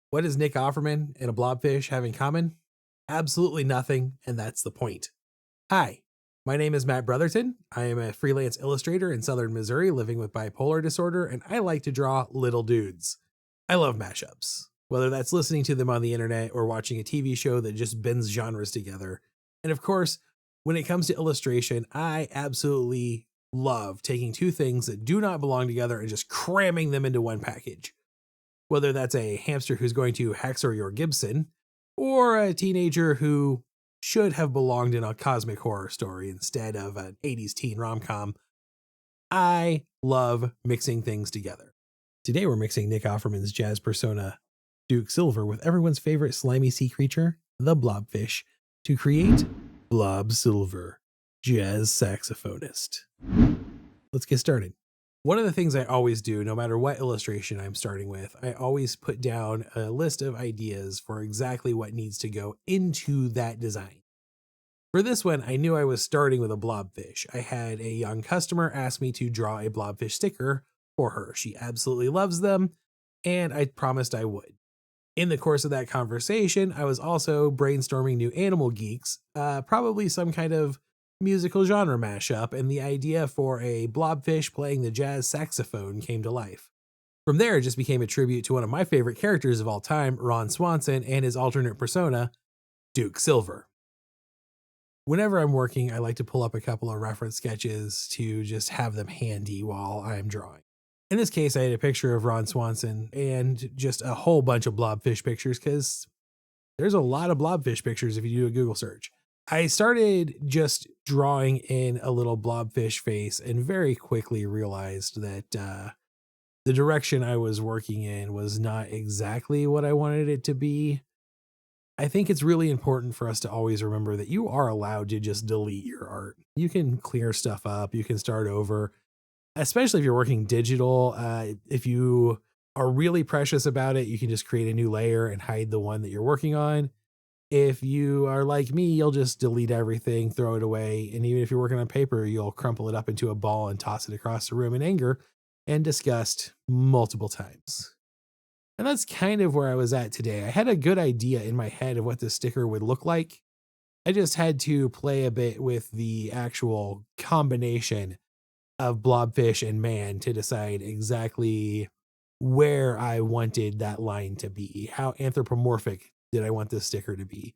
What does Nick Offerman and a blobfish have in common? Absolutely nothing, and that's the point. Hi, my name is Matt Brotherton. I am a freelance illustrator in southern Missouri living with bipolar disorder, and I like to draw little dudes. I love mashups, whether that's listening to them on the internet or watching a TV show that just bends genres together. And of course, when it comes to illustration, I absolutely love taking two things that do not belong together and just cramming them into one package. Whether that's a hamster who's going to hacksaw your Gibson, or a teenager who should have belonged in a cosmic horror story instead of an 80s teen rom-com, I love mixing things together. Today we're mixing Nick Offerman's jazz persona, Duke Silver, with everyone's favorite slimy sea creature, the Blobfish, to create Blob Silver, jazz saxophonist. Let's get started. One of the things I always do, no matter what illustration I'm starting with, I always put down a list of ideas for exactly what needs to go into that design. For this one, I knew I was starting with a blobfish. I had a young customer ask me to draw a blobfish sticker for her. She absolutely loves them, and I promised I would. In the course of that conversation, I was also brainstorming new animal geeks, probably some kind of musical genre mashup, and the idea for a blobfish playing the jazz saxophone came to life. From there, it just became a tribute to one of my favorite characters of all time, Ron Swanson, and his alternate persona, Duke Silver. Whenever I'm working, I like to pull up a couple of reference sketches to just have them handy while I'm drawing. In this case, I had a picture of Ron Swanson and just a whole bunch of blobfish pictures because there's a lot of blobfish pictures if you do a Google search. I started just drawing in a little blobfish face and very quickly realized that the direction I was working in was not exactly what I wanted it to be. I think it's really important for us to always remember that you are allowed to just delete your art. You can clear stuff up, you can start over, especially if you're working digital. If you are really precious about it, you can just create a new layer and hide the one that you're working on. If you are like me, you'll just delete everything, throw it away. And even if you're working on paper, you'll crumple it up into a ball and toss it across the room in anger and disgust multiple times. And that's kind of where I was at today. I had a good idea in my head of what this sticker would look like. I just had to play a bit with the actual combination of blobfish and man to decide exactly where I wanted that line to be. How anthropomorphic did I want this sticker to be?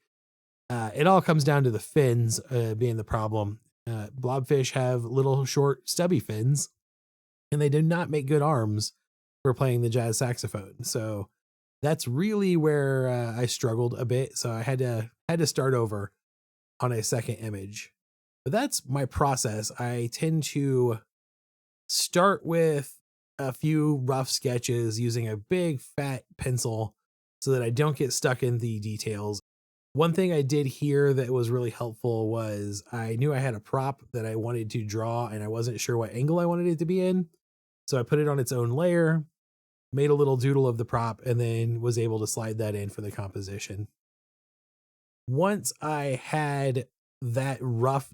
It all comes down to the fins being the problem. Blobfish have little short stubby fins, and they do not make good arms for playing the jazz saxophone. So that's really where I struggled a bit. So I had to start over on a second image. But that's my process. I tend to start with a few rough sketches using a big fat pencil so that I don't get stuck in the details. One thing I did here that was really helpful was I knew I had a prop that I wanted to draw and I wasn't sure what angle I wanted it to be in. So I put it on its own layer, made a little doodle of the prop, and then was able to slide that in for the composition. Once I had that rough,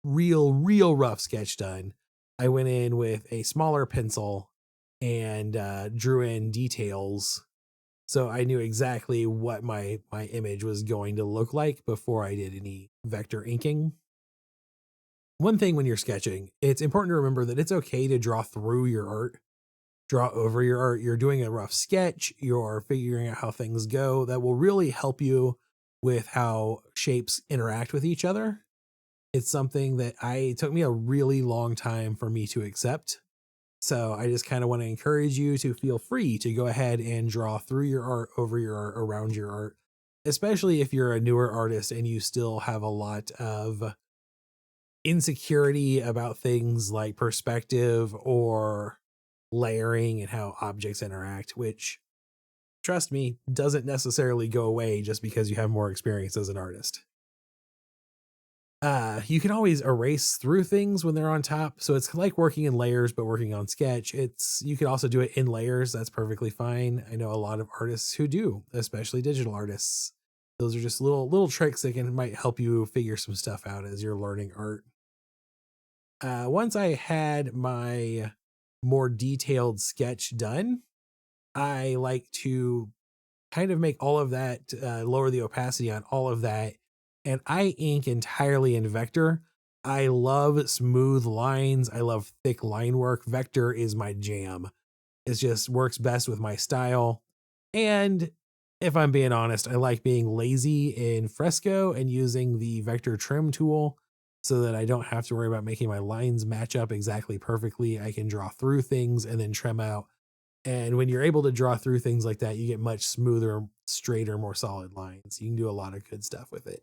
real rough sketch done, I went in with a smaller pencil and drew in details. So I knew exactly what my image was going to look like before I did any vector inking. One thing when you're sketching, it's important to remember that it's okay to draw through your art, draw over your art. You're doing a rough sketch, you're figuring out how things go. That will really help you with how shapes interact with each other. It's something that it took me a really long time for me to accept. So I just kind of want to encourage you to feel free to go ahead and draw through your art, over your art, around your art, especially if you're a newer artist and you still have a lot of insecurity about things like perspective or layering and how objects interact, which, trust me, doesn't necessarily go away just because you have more experience as an artist. You can always erase through things when they're on top. So it's like working in layers, but working on sketch. You can also do it in layers. That's perfectly fine. I know a lot of artists who do, especially digital artists. Those are just little tricks that might help you figure some stuff out as you're learning art. Once I had my more detailed sketch done, I like to kind of make all of that, lower the opacity on all of that. And I ink entirely in vector. I love smooth lines. I love thick line work. Vector is my jam. It just works best with my style. And if I'm being honest, I like being lazy in Fresco and using the vector trim tool so that I don't have to worry about making my lines match up exactly perfectly. I can draw through things and then trim out. And when you're able to draw through things like that, you get much smoother, straighter, more solid lines. You can do a lot of good stuff with it.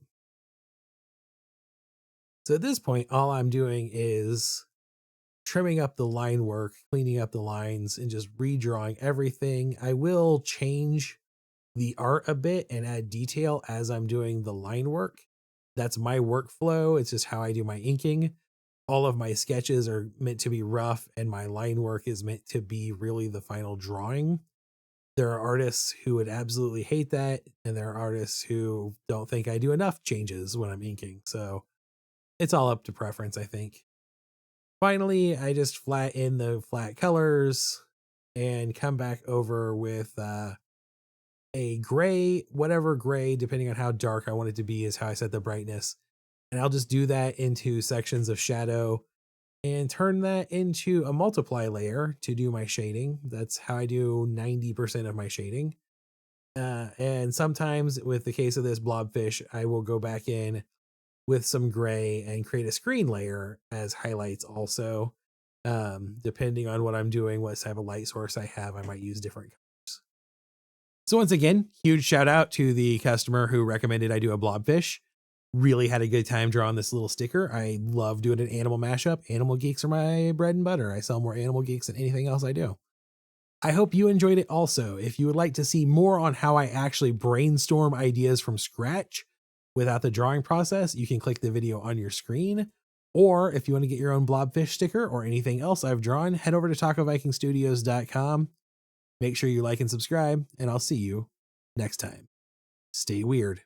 So at this point, all I'm doing is trimming up the line work, cleaning up the lines, and just redrawing everything. I will change the art a bit and add detail as I'm doing the line work. That's my workflow. It's just how I do my inking. All of my sketches are meant to be rough, and my line work is meant to be really the final drawing. There are artists who would absolutely hate that, and there are artists who don't think I do enough changes when I'm inking. So it's all up to preference, I think. Finally, I just flat in the flat colors and come back over with a gray, whatever gray, depending on how dark I want it to be, is how I set the brightness. And I'll just do that into sections of shadow and turn that into a multiply layer to do my shading. That's how I do 90% of my shading. And sometimes, with the case of this blobfish, I will go back in with some gray and create a screen layer as highlights also. Depending on what I'm doing, what type of light source I have, I might use different colors. So once again, huge shout out to the customer who recommended I do a blobfish. Really had a good time drawing this little sticker. I love doing an animal mashup. Animal geeks are my bread and butter. I sell more animal geeks than anything else I do. I hope you enjoyed it also. If you would like to see more on how I actually brainstorm ideas from scratch without the drawing process, you can click the video on your screen. Or if you want to get your own blobfish sticker or anything else I've drawn, head over to tacovikingstudios.com. Make sure you like and subscribe, and I'll see you next time. Stay weird.